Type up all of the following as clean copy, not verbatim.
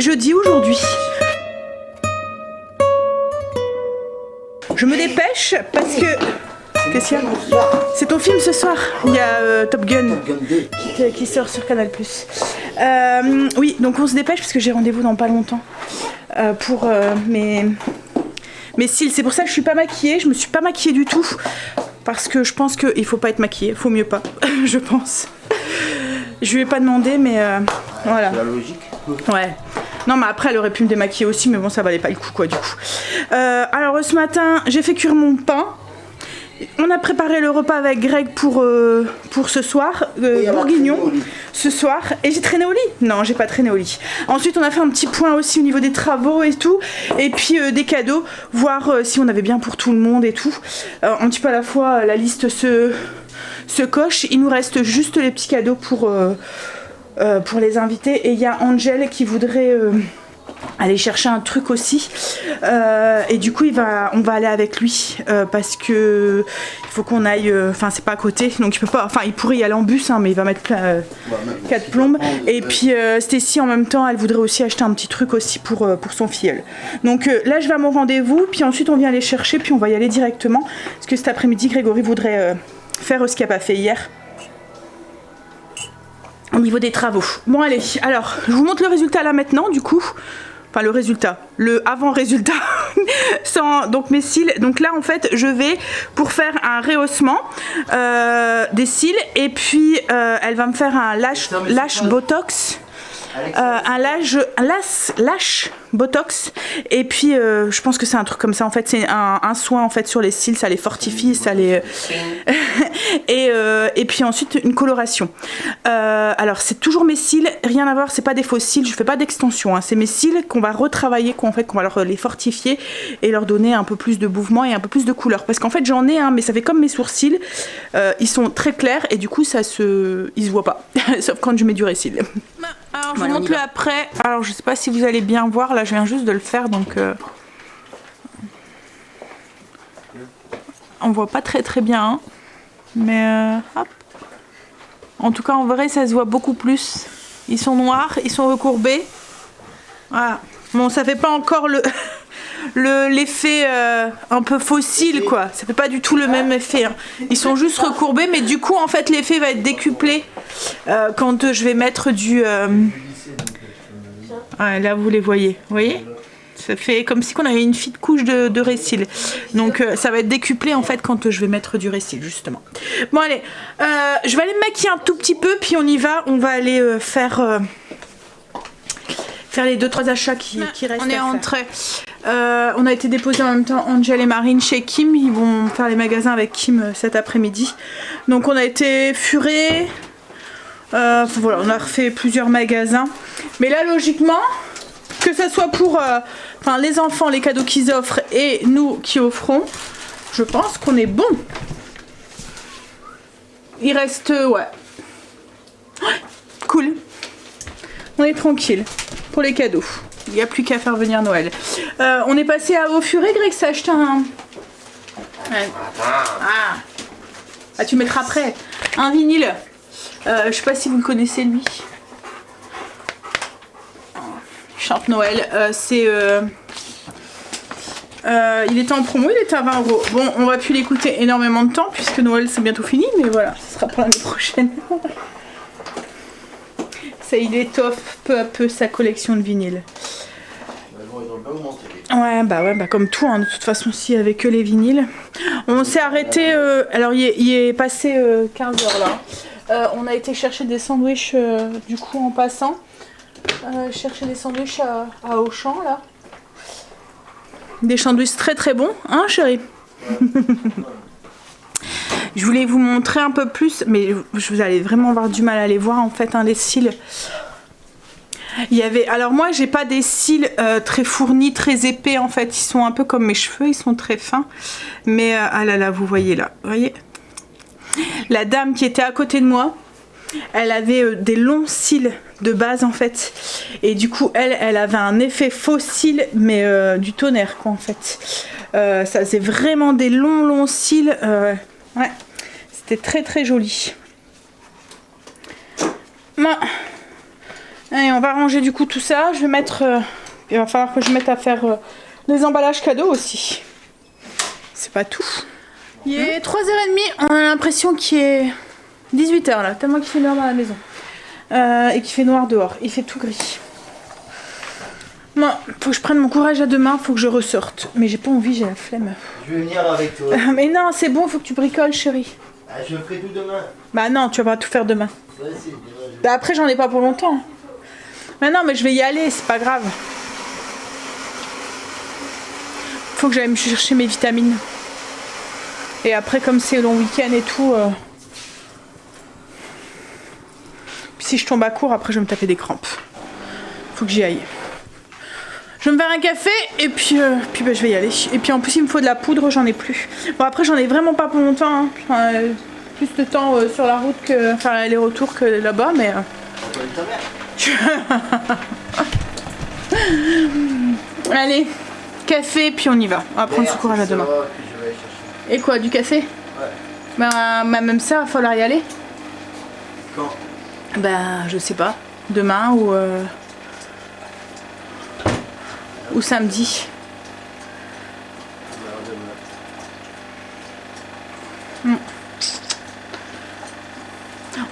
jeudi aujourd'hui. Je me dépêche parce que... Qu'est-ce qu'il y a? C'est ton film ce soir. Il y a Top Gun qui sort sur Canal+. Oui, donc on se dépêche parce que j'ai rendez-vous dans pas longtemps pour mes cils. C'est pour ça que je suis pas maquillée. Je me suis pas maquillée du tout parce que je pense qu'il faut pas être maquillée. Faut mieux pas, je pense. Je lui ai pas demandé, mais voilà. C'est la logique. Ouais. Non, mais après elle aurait pu me démaquiller aussi, mais bon, ça valait pas le coup quoi du coup. Alors ce matin, j'ai fait cuire mon pain. On a préparé le repas avec Greg pour ce soir, bourguignon ce soir, et j'ai traîné au lit. Non, j'ai pas traîné au lit. Ensuite, on a fait un petit point aussi au niveau des travaux et tout, et puis des cadeaux, voir si on avait bien pour tout le monde et tout. Un petit peu à la fois, la liste se coche. Il nous reste juste les petits cadeaux pour les invités, et il y a Angel qui voudrait aller chercher un truc aussi, et du coup on va aller avec lui parce que il faut qu'on aille, enfin c'est pas à côté donc il peut pas, enfin il pourrait y aller en bus hein, mais il va mettre 4 plombes, et puis Stécie en même temps elle voudrait aussi acheter un petit truc aussi pour son filleul. Donc là je vais à mon rendez-vous, puis ensuite on vient les chercher, puis on va y aller directement parce que cet après-midi Grégory voudrait faire ce qu'il n'a pas fait hier au niveau des travaux. Bon allez, alors je vous montre le résultat là maintenant du coup. Enfin le résultat, le avant-résultat. Donc mes cils, donc là en fait je vais pour faire un rehaussement des cils, et puis elle va me faire un lash botox. Un lash botox, et puis je pense que c'est un truc comme ça en fait, c'est un soin en fait sur les cils, ça les fortifie, ça les et puis ensuite une coloration. Alors c'est toujours mes cils, rien à voir, c'est pas des faux cils, je fais pas d'extension hein. C'est mes cils qu'on va retravailler, qu'on va les fortifier et leur donner un peu plus de mouvement et un peu plus de couleur, parce qu'en fait j'en ai mais ça fait comme mes sourcils, ils sont très clairs et du coup ils se voient pas sauf quand je mets du récil. Alors je vous montre le après. Alors je sais pas si vous allez bien voir, là je viens juste de le faire donc on voit pas très bien hein. Mais hop. En tout cas en vrai ça se voit beaucoup plus. Ils sont noirs, ils sont recourbés. Voilà. Bon ça fait pas encore l'effet un peu fossile quoi, ça fait pas du tout le même effet hein. Ils sont juste recourbés, mais du coup en fait l'effet va être décuplé quand je vais mettre du ouais, là vous les voyez, ça fait comme si on avait une fine couche de récil, donc ça va être décuplé en fait quand je vais mettre du récil justement. Bon allez, je vais aller me maquiller un tout petit peu, puis on y va, on va aller faire les 2-3 achats qui restent. On est entré. On a été déposé en même temps Angel et Marine chez Kim. Ils vont faire les magasins avec Kim cet après-midi. Donc on a été furés. Voilà, on a refait plusieurs magasins. Mais là logiquement, que ça soit pour les enfants, les cadeaux qu'ils offrent et nous qui offrons, je pense qu'on est bon. Il reste ouais. Cool. On est tranquille pour les cadeaux. Il n'y a plus qu'à faire venir Noël. On est passé au furet, Greg, ça a acheté un... Ouais. Ah, tu mettras après. Un vinyle. Je sais pas si vous le connaissez lui. Chante Noël. C'est... il était en promo, il était à 20 €. Bon, on va plus l'écouter énormément de temps puisque Noël c'est bientôt fini, mais voilà, ce sera pour l'année prochaine. Ça, il étoffe peu à peu sa collection de vinyles. Ouais, bah comme tout, hein, de toute façon, si avec que les vinyles. On s'est arrêté, alors il est passé 15 h là. On a été chercher des sandwichs du coup en passant. Chercher des sandwichs à Auchan là. Des sandwichs très très bons, hein chérie? Je voulais vous montrer un peu plus, mais vous allez vraiment avoir du mal à les voir en fait, hein, les cils. Il y avait, alors moi j'ai pas des cils très fournis, très épais en fait, ils sont un peu comme mes cheveux, ils sont très fins. Mais ah là là, vous voyez là, vous voyez? La dame qui était à côté de moi, elle avait des longs cils de base en fait, et du coup elle avait un effet faux cils, mais du tonnerre quoi en fait. Ça faisait vraiment des longs cils. Ouais, c'était très très joli. Allez, on va ranger du coup tout ça. Je vais mettre... il va falloir que je mette à faire les emballages cadeaux aussi. C'est pas tout. Il est 3h30. On a l'impression qu'il est 18h là. Tellement qu'il fait noir dans la maison. Et qu'il fait noir dehors. Il fait tout gris. Bon, faut que je prenne mon courage à deux mains. Faut que je ressorte. Mais j'ai pas envie, j'ai la flemme. Je vais venir avec toi. Mais non, c'est bon, faut que tu bricoles, chérie. Ah, je ferai tout demain. Bah non, tu vas pas tout faire demain. Ouais, c'est demain. Bah après, j'en ai pas pour longtemps. Mais non, mais je vais y aller, c'est pas grave. Faut que j'aille me chercher mes vitamines. Et après, comme c'est long week-end et tout... Puis si je tombe à court, après je vais me taper des crampes. Faut que j'y aille. Je vais me faire un café et puis bah, je vais y aller. Et puis en plus il me faut de la poudre, j'en ai plus. Bon après j'en ai vraiment pas pour longtemps. Hein. Enfin, plus de temps sur la route que... Enfin les retours que là-bas, mais... Allez, café puis on y va. On va prendre ce courage à demain. Et quoi, du café? Ouais. Bah même ça, il va falloir y aller. Quand? Bah je sais pas. Demain ou samedi.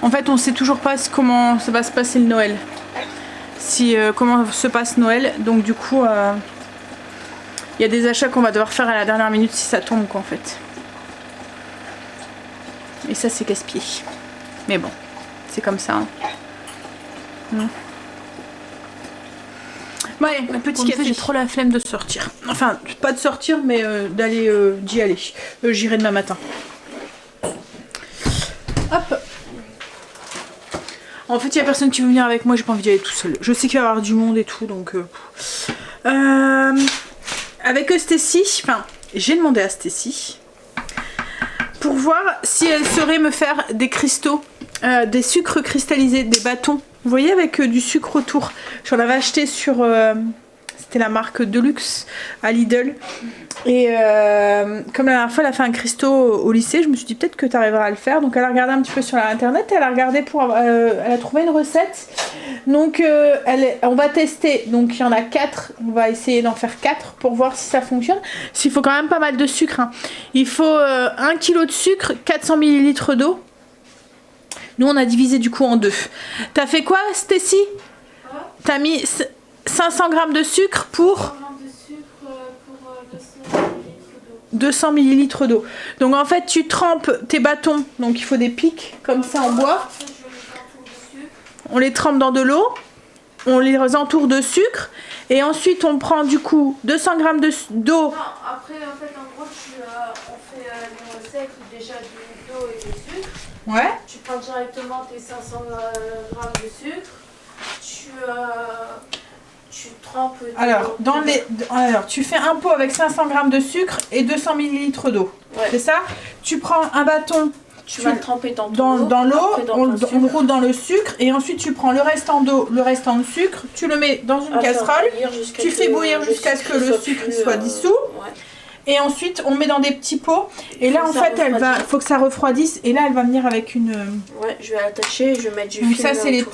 En fait, on sait toujours pas comment ça va se passer le Noël. Comment se passe Noël. Donc du coup, il y a des achats qu'on va devoir faire à la dernière minute si ça tombe quoi en fait. Et ça c'est casse-pied. Mais bon, c'est comme ça. Hein. Bon allez, un petit café, j'ai trop la flemme de sortir. Enfin, pas de sortir, mais d'aller d'y aller. J'irai demain matin. Hop. En fait, il n'y a personne qui veut venir avec moi, j'ai pas envie d'y aller tout seul. Je sais qu'il va y avoir du monde et tout, donc... avec Stécie, enfin, j'ai demandé à Stécie pour voir si elle saurait me faire des cristaux, des sucres cristallisés, des bâtons. Vous voyez, avec du sucre autour. J'en avais acheté sur... c'était la marque Deluxe à Lidl. Et comme la dernière fois, elle a fait un cristaux au lycée, je me suis dit peut-être que tu arriveras à le faire. Donc elle a regardé un petit peu sur internet, elle a regardé elle a trouvé une recette. Donc on va tester. Donc il y en a 4, on va essayer d'en faire 4 pour voir si ça fonctionne. Il faut quand même pas mal de sucre. Hein. Il faut 1 kg de sucre, 400 ml d'eau. Nous on a divisé du coup en 2. T'as fait quoi, Stécie? T'as mis 500 g de sucre pour 200 ml d'eau. Donc en fait tu trempes tes bâtons, donc il faut des pics comme ça en bois. On les trempe dans de l'eau, on les entoure de sucre et ensuite on prend du coup 200 g d'eau. Non, après en fait en gros on fait une recette déjà d'eau et de sucre. Ouais. Tu prends directement tes 500 g de sucre. Tu trempes. Alors, alors, tu fais un pot avec 500 g de sucre et 200 ml d'eau. Ouais. C'est ça? Tu prends un bâton. Tu vas le tremper dans l'eau, on le roule dans le sucre et ensuite tu prends le restant d'eau, le restant de sucre, tu le mets dans une casserole, tu fais bouillir jusqu'à ce que le sucre soit dissous. Ouais. Et ensuite on met dans des petits pots et là en fait faut que ça refroidisse et là elle va venir avec une... Ouais, je vais l'attacher, je vais mettre du film. Donc ça c'est les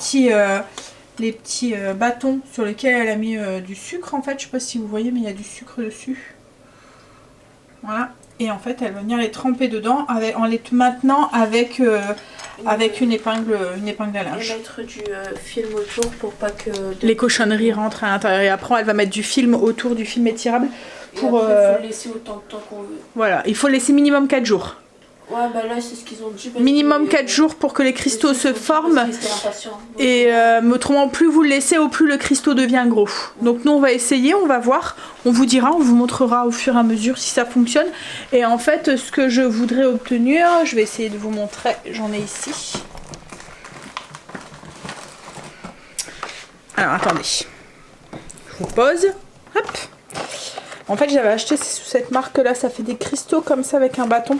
petits bâtons sur lesquels elle a mis du sucre en fait, je sais pas si vous voyez mais il y a du sucre dessus. Voilà. Et en fait elle va venir les tremper dedans en les maintenant avec une épingle à linge. Et mettre du film autour pour pas que... les cochonneries rentrent à l'intérieur. Et après elle va mettre du film autour, du film étirable. Pour, il faut le laisser autant de temps qu'on veut. Voilà, il faut laisser minimum 4 jours. Ouais, bah là c'est ce qu'ils ont dit. Minimum 4 jours pour que les cristaux se forment. Et autrement, plus vous le laissez, au plus le cristaux devient gros. Donc nous on va essayer, on va voir. On vous dira, on vous montrera au fur et à mesure si ça fonctionne. Et en fait, ce que je voudrais obtenir, je vais essayer de vous montrer. J'en ai ici. Alors attendez. Je vous pose. Hop. En fait, j'avais acheté sous cette marque-là. Ça fait des cristaux comme ça avec un bâton.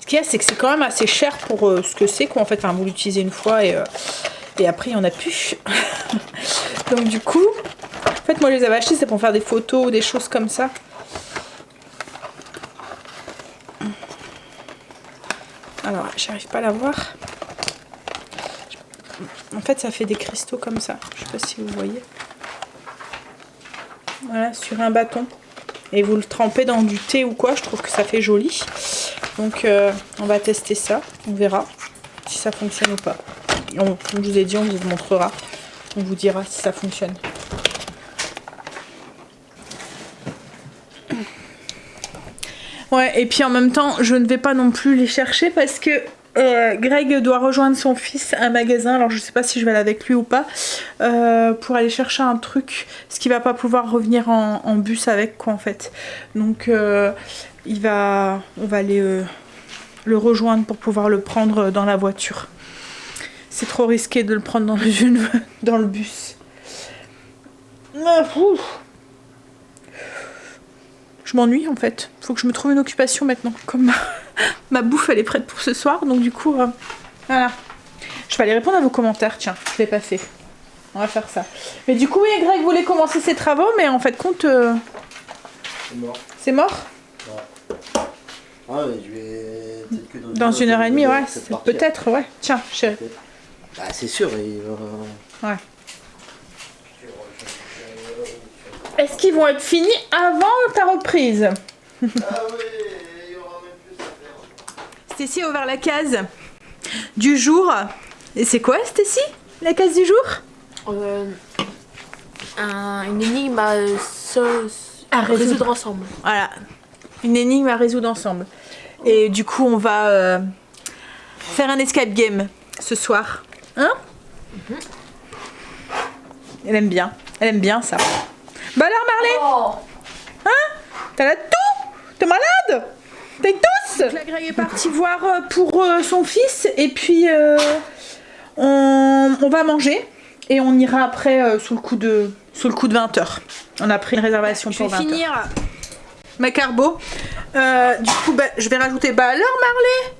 Ce qu'il y a, c'est que c'est quand même assez cher pour ce que c'est. En fait, enfin, vous l'utilisez une fois et après, il n'y en a plus. Donc du coup, en fait, moi, je les avais achetés, c'est pour faire des photos ou des choses comme ça. Alors, j'arrive pas à la voir. En fait, ça fait des cristaux comme ça. Je sais pas si vous voyez. Voilà, sur un bâton. Et vous le trempez dans du thé ou quoi. Je trouve que ça fait joli. Donc, on va tester ça. On verra si ça fonctionne ou pas. Comme je vous ai dit, on vous montrera. On vous dira si ça fonctionne. Ouais, et puis en même temps, je ne vais pas non plus les chercher parce que Greg doit rejoindre son fils à un magasin. Alors je sais pas si je vais aller avec lui ou pas pour aller chercher un truc, parce qu'il va pas pouvoir revenir en bus avec, quoi, en fait. Donc on va aller le rejoindre pour pouvoir le prendre dans la voiture. C'est trop risqué de le prendre dans le bus. Je m'ennuie en fait. Faut que je me trouve une occupation maintenant. Comme ma bouffe elle est prête pour ce soir. Donc du coup, voilà. Je vais aller répondre à vos commentaires. Tiens, je l'ai pas fait. On va faire ça. Mais du coup, oui, Greg voulait commencer ses travaux. Mais en fait, compte... C'est mort. C'est mort? Ouais. Ah, mais je vais... peut-être que dans 1h30, ouais. c'est partir. Peut-être, ouais. Tiens, chérie. Bah, c'est sûr. Il va... Ouais. Est-ce qu'ils vont être finis avant ta reprise? Ah oui, il y aura même plus à faire. Stécie a ouvert la case du jour. Et c'est quoi, Stécie, la case du jour? Une énigme à résoudre ensemble. Voilà, une énigme à résoudre ensemble. Et du coup, on va faire un escape game ce soir. Hein? Elle aime bien ça. Bah alors, Marley? Oh. Hein? T'as la toux? T'es malade? T'es tous? La Greg est partie voir pour son fils. Et puis, on va manger. Et on ira après sous le coup de 20h. On a pris une réservation pour 20h. Je vais finir ma carbo. Du coup, bah, je vais rajouter... Bah alors, Marley?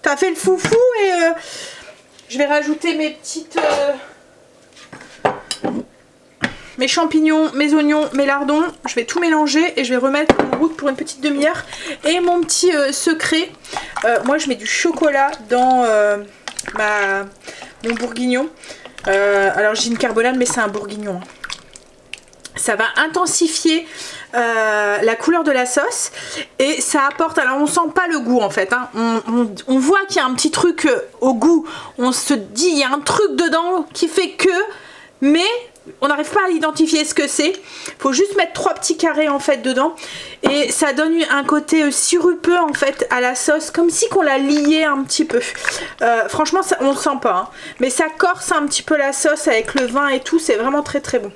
T'as fait le foufou et je vais rajouter mes petites... mes champignons, mes oignons, mes lardons, je vais tout mélanger et je vais remettre en route pour une petite demi-heure. Et mon petit secret, moi je mets du chocolat dans mon bourguignon. Alors j'ai une carbonade mais c'est un bourguignon. Ça va intensifier la couleur de la sauce et ça apporte, alors on sent pas le goût en fait, hein. On voit qu'il y a un petit truc au goût, on se dit il y a un truc dedans qui fait que, mais on n'arrive pas à identifier ce que c'est. Faut juste mettre 3 petits carrés en fait dedans et ça donne un côté sirupeux en fait à la sauce, comme si qu'on la liait un petit peu. Franchement ça, on le sent pas, hein. Mais ça corse un petit peu la sauce avec le vin et tout, c'est vraiment très très bon.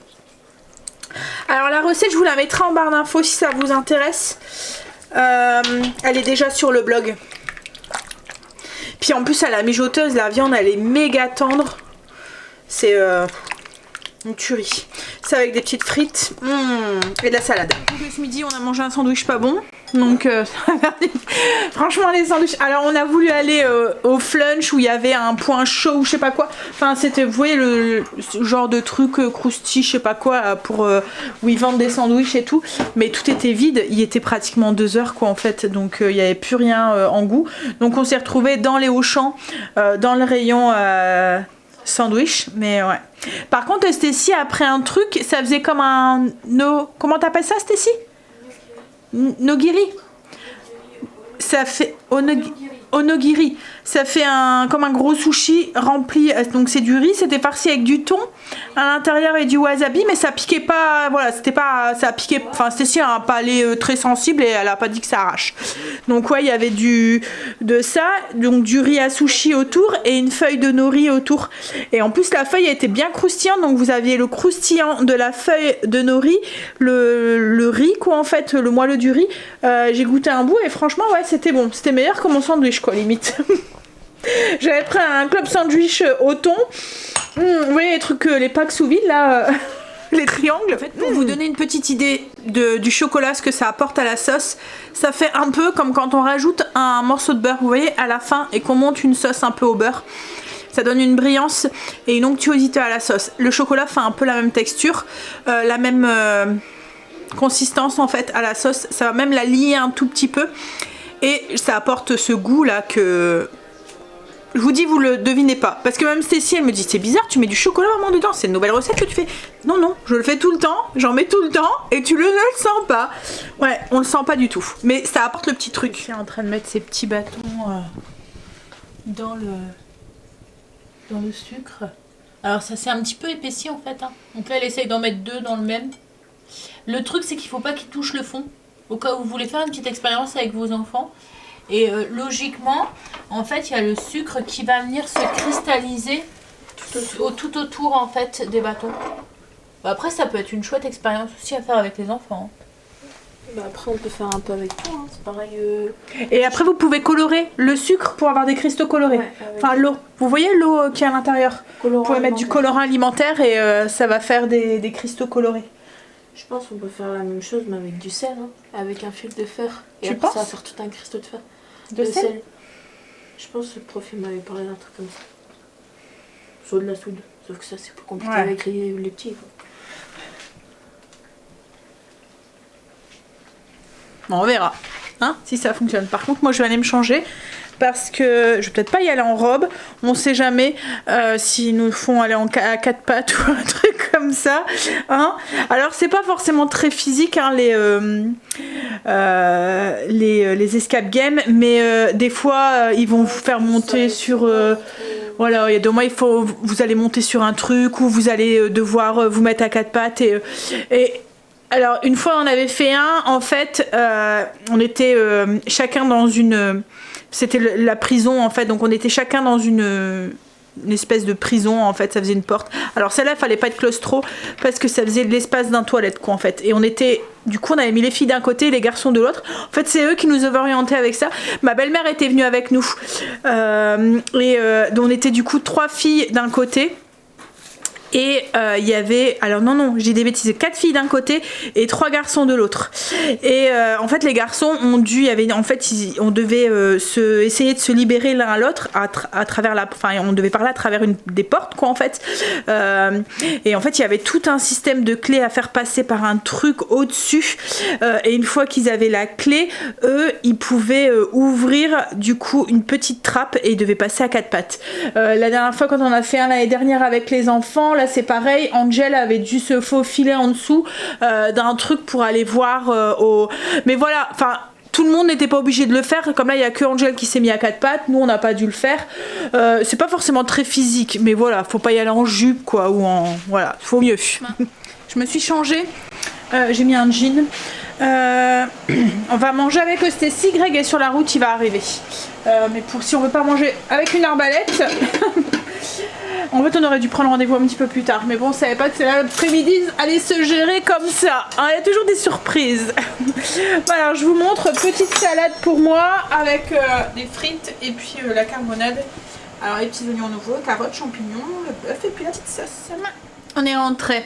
Alors la recette je vous la mettrai en barre d'infos si ça vous intéresse. Elle est déjà sur le blog. Puis en plus à la mijoteuse, la viande elle est méga tendre. C'est une tuerie. C'est avec des petites frites et de la salade. Ce midi on a mangé un sandwich pas bon. Donc franchement les sandwichs. Alors on a voulu aller au flunch où il y avait un point chaud ou je sais pas quoi. Enfin c'était, vous voyez le genre de truc croustille je sais pas quoi pour où ils vendent des sandwichs et tout. Mais tout était vide. Il était pratiquement 2 heures quoi en fait. Donc il n'y avait plus rien en goût. Donc on s'est retrouvé dans les Auchan, dans le rayon sandwich. Mais ouais. Par contre Stécie a pris un truc. Ça faisait comme un comment t'appelles ça Stécie? Nogiri. Ça fait onogiri. Ça fait comme un gros sushi rempli. Donc c'est du riz, c'était farci avec du thon à l'intérieur et du wasabi, mais ça piquait pas. Voilà, c'était pas, ça piquait. Enfin, Stécie a un palais très sensible et elle a pas dit que ça arrache. Donc ouais, il y avait de ça, donc du riz à sushi autour et une feuille de nori autour. Et en plus la feuille était bien croustillante, donc vous aviez le croustillant de la feuille de nori, le riz quoi en fait, le moelleux du riz. J'ai goûté un bout et franchement ouais c'était bon, c'était meilleur que mon sandwich quoi limite. J'avais pris un club sandwich au thon. Vous voyez les trucs, les packs sous vide là, les triangles. En fait, pour vous donner une petite idée du chocolat, ce que ça apporte à la sauce, ça fait un peu comme quand on rajoute un morceau de beurre, vous voyez, à la fin et qu'on monte une sauce un peu au beurre. Ça donne une brillance et une onctuosité à la sauce. Le chocolat fait un peu la même texture, la même consistance en fait à la sauce. Ça va même la lier un tout petit peu. Et ça apporte ce goût là que Je vous dis, vous le devinez pas. Parce que même Stécie, elle me dit, c'est bizarre, tu mets du chocolat vraiment dedans. C'est une nouvelle recette que tu fais. Non, non, je le fais tout le temps. J'en mets tout le temps. Et tu ne le sens pas. Ouais, on le sent pas du tout. Mais ça apporte le petit truc. Je suis en train de mettre ces petits bâtons dans le sucre. Alors ça s'est un petit peu épaissi en fait. Hein. Donc là, elle essaye d'en mettre 2 dans le même. Le truc, c'est qu'il faut pas qu'il touche le fond. Au cas où vous voulez faire une petite expérience avec vos enfants. Et logiquement, en fait, il y a le sucre qui va venir se cristalliser tout autour en fait des bâtons. Bah, après, ça peut être une chouette expérience aussi à faire avec les enfants. Bah après, on peut faire un peu avec tout, hein. C'est pareil. Et après, vous pouvez colorer le sucre pour avoir des cristaux colorés. Ouais, enfin, l'eau. Vous voyez l'eau qui est à l'intérieur? Vous pouvez mettre du colorant alimentaire et ça va faire des cristaux colorés. Je pense qu'on peut faire la même chose, mais avec du sel, hein, avec un fil de fer. Et Tu après, penses? ça va faire tout un cristaux de fer. De sel? Je pense que le prof il m'avait parlé d'un truc comme ça. Soit de la soude. Sauf que ça, c'est plus compliqué Ouais. avec les petits. Quoi. Bon, on verra hein, si ça fonctionne. Par contre, moi, je vais aller me changer. Parce que je vais peut-être pas y aller en robe. On sait jamais s'ils nous font aller à 4 pattes ou un truc comme ça. Hein. Alors c'est pas forcément très physique hein, les escape games. Mais des fois ils vont vous faire monter sur... voilà, il y a 2 mois, vous allez monter sur un truc ou vous allez devoir vous mettre à 4 pattes. Et alors une fois on avait fait un. En fait on était chacun dans une... C'était la prison en fait, donc on était chacun dans une espèce de prison en fait, ça faisait une porte. Alors celle-là, il fallait pas être claustro parce que ça faisait de l'espace d'un toilette quoi en fait. Et on était, du coup on avait mis les filles d'un côté et les garçons de l'autre. En fait c'est eux qui nous avaient orientés avec ça. Ma belle-mère était venue avec nous. Donc on était du coup 3 filles d'un côté. Et il y avait, alors non, j'ai des bêtises, 4 filles d'un côté et 3 garçons de l'autre. Et en fait, les garçons ont dû, il y avait, en fait, on devait essayer de se libérer l'un à l'autre à travers on devait parler à travers des portes, quoi, en fait. Et en fait, il y avait tout un système de clés à faire passer par un truc au-dessus. Et une fois qu'ils avaient la clé, eux, ils pouvaient ouvrir, du coup, une petite trappe et ils devaient passer à 4 pattes. La dernière fois, quand on a fait un l'année dernière avec les enfants, là, c'est pareil, Angel avait dû se faufiler en dessous d'un truc pour aller voir mais voilà, enfin tout le monde n'était pas obligé de le faire, comme là il y a que Angel qui s'est mis à 4 pattes, nous on n'a pas dû le faire. C'est pas forcément très physique, mais voilà, faut pas y aller en jupe quoi, ou en... voilà, faut mieux. Je me suis changée, j'ai mis un jean. On va manger avec le Stécie. Greg est sur la route, il va arriver. Mais si on veut pas manger avec une arbalète, en fait on aurait dû prendre rendez-vous un petit peu plus tard. Mais bon, on savait pas que c'est l'après-midi allait se gérer comme ça. Hein, il y a toujours des surprises. Voilà, je vous montre petite salade pour moi avec des frites et puis la carbonade. Alors les petits oignons nouveaux, carottes, champignons, le bœuf et puis la petite sauce. On est rentré.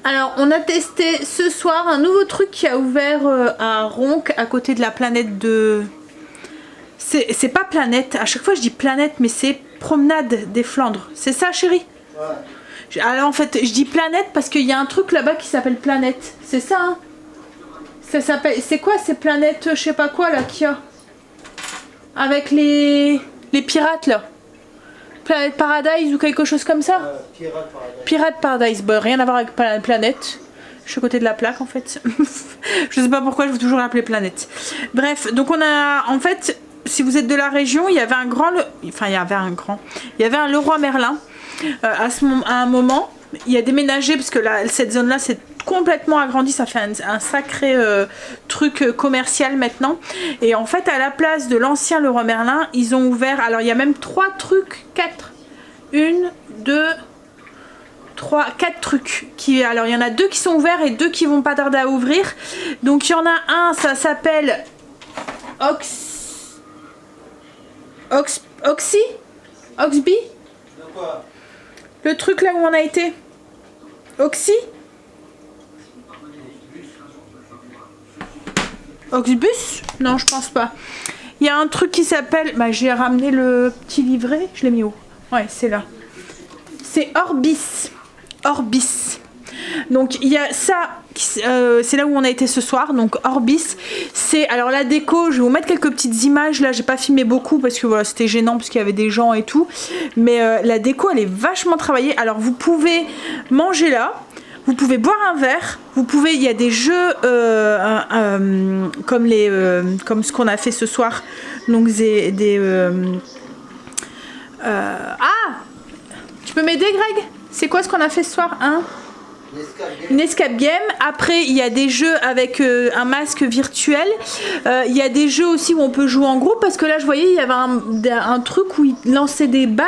Alors on a testé ce soir un nouveau truc qui a ouvert à Ronc, à côté de la planète de... C'est pas planète, à chaque fois je dis planète, mais c'est promenade des Flandres. C'est ça chérie? Ouais. Alors en fait je dis planète parce qu'il y a un truc là-bas qui s'appelle planète. C'est ça hein? Ça s'appelle... C'est quoi ces planètes je sais pas quoi là qu'il y a? Avec les pirates là. Planet Paradise ou quelque chose comme ça? Pirate Paradise. Bah, rien à voir avec planète. Je suis à côté de la plaque en fait. Je sais pas pourquoi je veux toujours l'appeler planète. Bref, donc on a en fait, si vous êtes de la région, il y avait un Leroy Merlin à un moment. Il a déménagé parce que là, cette zone là c'est complètement agrandi, ça fait un sacré truc commercial maintenant. Et en fait à la place de l'ancien Leroy Merlin, ils ont ouvert, alors il y a même 4 trucs alors il y en a 2 qui sont ouverts et 2 qui vont pas tarder à ouvrir. Donc il y en a un, ça s'appelle Oxby, le truc là où on a été, Oxy, Oxbus? Non, je pense pas. Il y a un truc qui s'appelle... Bah, j'ai ramené le petit livret. Je l'ai mis où? Ouais, c'est là. C'est Orbis. Orbis. Donc il y a ça, c'est là où on a été ce soir, donc Orbis. C'est alors la déco, je vais vous mettre quelques petites images là, j'ai pas filmé beaucoup parce que voilà, c'était gênant parce qu'il y avait des gens et tout. Mais la déco elle est vachement travaillée. Alors vous pouvez manger là. Vous pouvez boire un verre, il y a des jeux comme ce qu'on a fait ce soir. Donc tu peux m'aider Greg? C'est quoi ce qu'on a fait ce soir hein? Une escape game. Après il y a des jeux avec un masque virtuel. Il y a des jeux aussi où on peut jouer en groupe parce que là je voyais il y avait un truc où ils lançaient des balles.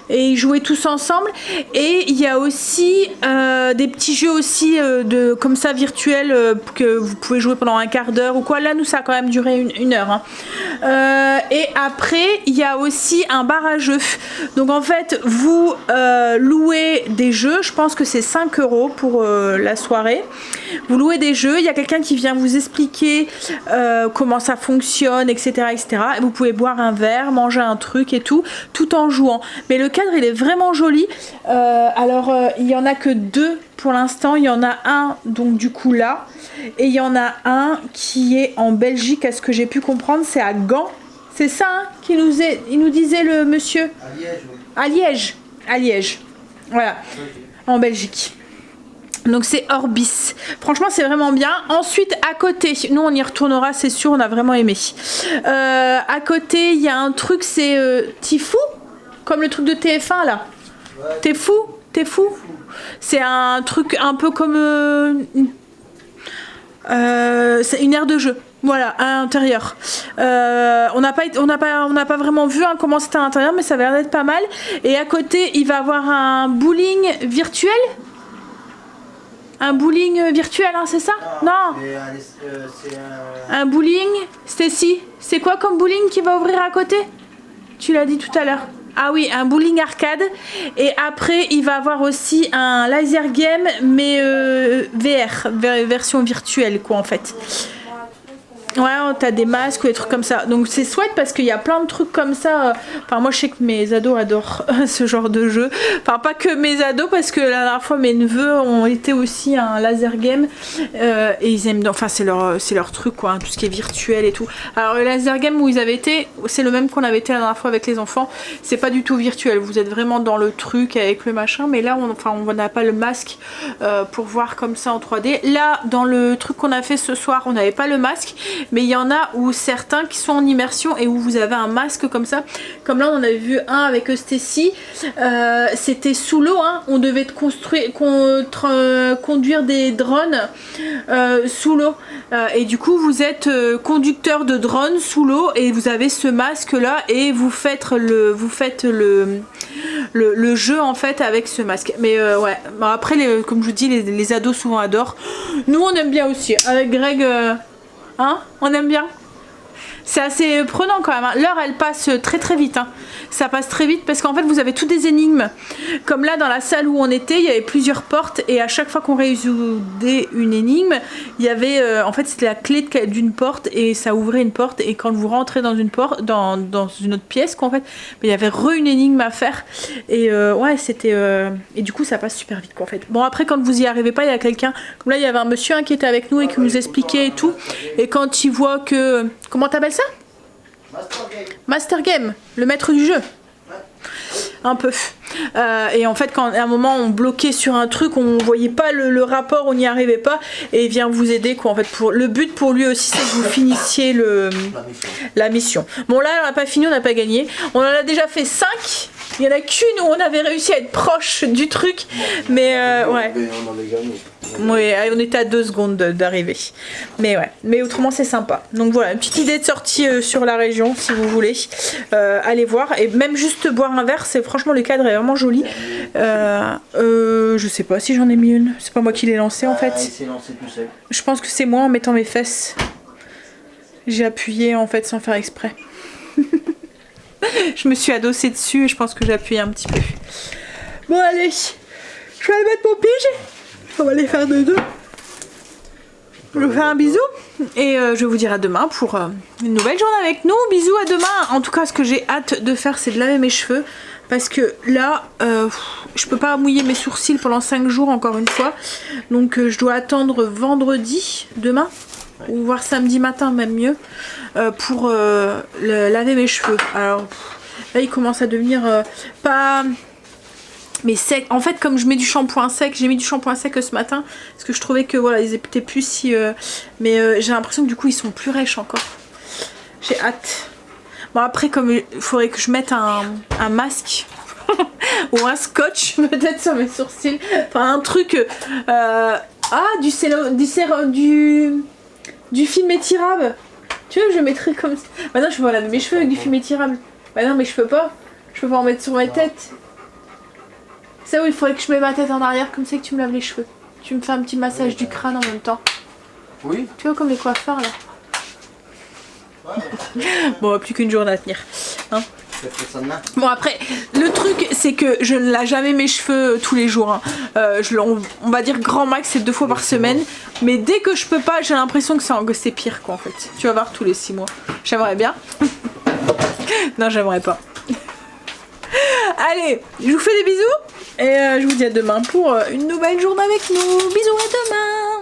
Et ils jouaient tous ensemble. Et il y a aussi des petits jeux aussi comme ça virtuels que vous pouvez jouer pendant un quart d'heure ou quoi. Là nous ça a quand même duré une heure hein. Et après il y a aussi un bar à jeux. Donc en fait vous louez des jeux. Je pense que c'est 5 € pour la soirée. Vous louez des jeux. Il y a quelqu'un qui vient vous expliquer comment ça fonctionne, etc., etc. Et vous pouvez boire un verre, manger un truc et tout en jouant. Mais le cadre il est vraiment joli. Il y en a que 2 pour l'instant. Il y en a un donc du coup là et il y en a un qui est en Belgique à ce que j'ai pu comprendre, c'est à Gand. C'est ça hein, il nous disait le monsieur. À Liège. Voilà. En Belgique. Donc c'est Orbis. Franchement c'est vraiment bien. Ensuite à côté, nous on y retournera c'est sûr, on a vraiment aimé. À côté il y a un truc, c'est Tifou. Comme le truc de TF1 là. Ouais. T'es fou. C'est un truc un peu comme c'est une aire de jeu. Voilà, à l'intérieur. On n'a pas vraiment vu hein, comment c'était à l'intérieur, mais ça avait l'air d'être pas mal. Et à côté, il va avoir un bowling virtuel. Un bowling virtuel, hein, c'est ça? Non. C'est un bowling. Stacy, c'est quoi comme bowling qui va ouvrir à côté? Tu l'as dit tout à l'heure. Ah oui, un bowling arcade. Et après, il va avoir aussi un laser game, mais VR, version virtuelle, quoi, en fait. Ouais, t'as des masques ou des trucs comme ça. Donc c'est chouette parce qu'il y a plein de trucs comme ça. Enfin, moi, je sais que mes ados adorent ce genre de jeu. Enfin, pas que mes ados, parce que la dernière fois, mes neveux ont été aussi à un laser game. Et ils aiment... Enfin, c'est leur truc, quoi. Hein, tout ce qui est virtuel et tout. Alors, le laser game où ils avaient été, c'est le même qu'on avait été la dernière fois avec les enfants. C'est pas du tout virtuel. Vous êtes vraiment dans le truc avec le machin. Mais là, on n'a pas le masque pour voir comme ça en 3D. Là, dans le truc qu'on a fait ce soir, on n'avait pas le masque. Mais il y en a où certains qui sont en immersion et où vous avez un masque comme ça. Comme là on en avait vu un avec Stacy. C'était sous l'eau hein. On devait conduire des drones sous l'eau. Et du coup vous êtes conducteur de drone sous l'eau et vous avez ce masque là et vous faites le jeu en fait avec ce masque. Mais ouais, bon, après comme je vous dis les ados souvent adorent. Nous on aime bien aussi. Avec Greg... Hein, on aime bien. C'est assez prenant quand même. Hein. L'heure elle passe très très vite. Hein. Ça passe très vite parce qu'en fait vous avez toutes des énigmes. Comme là dans la salle où on était, il y avait plusieurs portes et à chaque fois qu'on résoudait une énigme, il y avait en fait c'était la clé d'une porte et ça ouvrait une porte et quand vous rentrez dans une porte, dans une autre pièce quoi, en fait, il y avait une énigme à faire et ouais c'était et du coup ça passe super vite quoi, en fait. Bon après quand vous y arrivez pas, il y a quelqu'un comme là il y avait un monsieur hein, qui était avec nous et qui nous expliquait et tout et quand il voit que comment t'appelles ça? Master Game, le maître du jeu. Un peu. Et en fait, quand à un moment on bloquait sur un truc, on voyait pas le rapport, on n'y arrivait pas, et il vient vous aider quoi. En fait, le but pour lui aussi, c'est que vous finissiez la mission. Bon là, on n'a pas fini, on n'a pas gagné. On en a déjà fait 5. Il y en a qu'une où on avait réussi à être proche du truc, mais ouais. On avait gagné. Oui, on était à 2 secondes d'arriver. Mais ouais, mais autrement c'est sympa. Donc voilà, une petite idée de sortie sur la région si vous voulez. Allez voir. Et même juste boire un verre, c'est franchement le cadre est vraiment joli. Je sais pas si j'en ai mis une. C'est pas moi qui l'ai lancé en fait. Il s'est lancé tout seul. Je pense que c'est moi en mettant mes fesses. J'ai appuyé en fait sans faire exprès. Je me suis adossée dessus et je pense que j'ai appuyé un petit peu. Bon allez, je vais aller mettre mon pige. On va aller faire dodo. Je vais vous faire un bisou et je vais vous dire à demain pour une nouvelle journée avec nous. Bisous à demain. En tout cas, ce que j'ai hâte de faire, c'est de laver mes cheveux. Parce que là, je peux pas mouiller mes sourcils pendant 5 jours encore une fois. Donc je dois attendre vendredi, demain, ou voire samedi matin même mieux, pour laver mes cheveux. Alors là il commence à devenir pas... mais sec. En fait comme je mets du shampoing sec, j'ai mis du shampoing sec ce matin. Parce que je trouvais que voilà, ils étaient plus si... mais j'ai l'impression que du coup ils sont plus rêches encore. J'ai hâte. Bon après comme il faudrait que je mette un masque ou un scotch peut-être sur mes sourcils, enfin un truc du film étirable, tu vois, je mettrais comme ça. Maintenant je peux pas laver mes cheveux avec du film étirable. Bah non mais je peux pas en mettre sur ma tête. C'est où il faudrait que je mette ma tête en arrière comme ça que tu me laves les cheveux, tu me fais un petit massage du crâne en même temps. Oui. Tu vois comme les coiffeurs là. Bon, plus qu'une journée à tenir. Hein. Bon après, le truc c'est que je ne lave jamais mes cheveux tous les jours. Hein. On va dire grand max c'est 2 fois par semaine. Mais dès que je peux pas, j'ai l'impression que c'est pire quoi en fait. Tu vas voir tous les 6 mois. J'aimerais bien. Non, j'aimerais pas. Allez, je vous fais des bisous. Et je vous dis à demain pour une nouvelle journée avec nous. Bisous, à demain.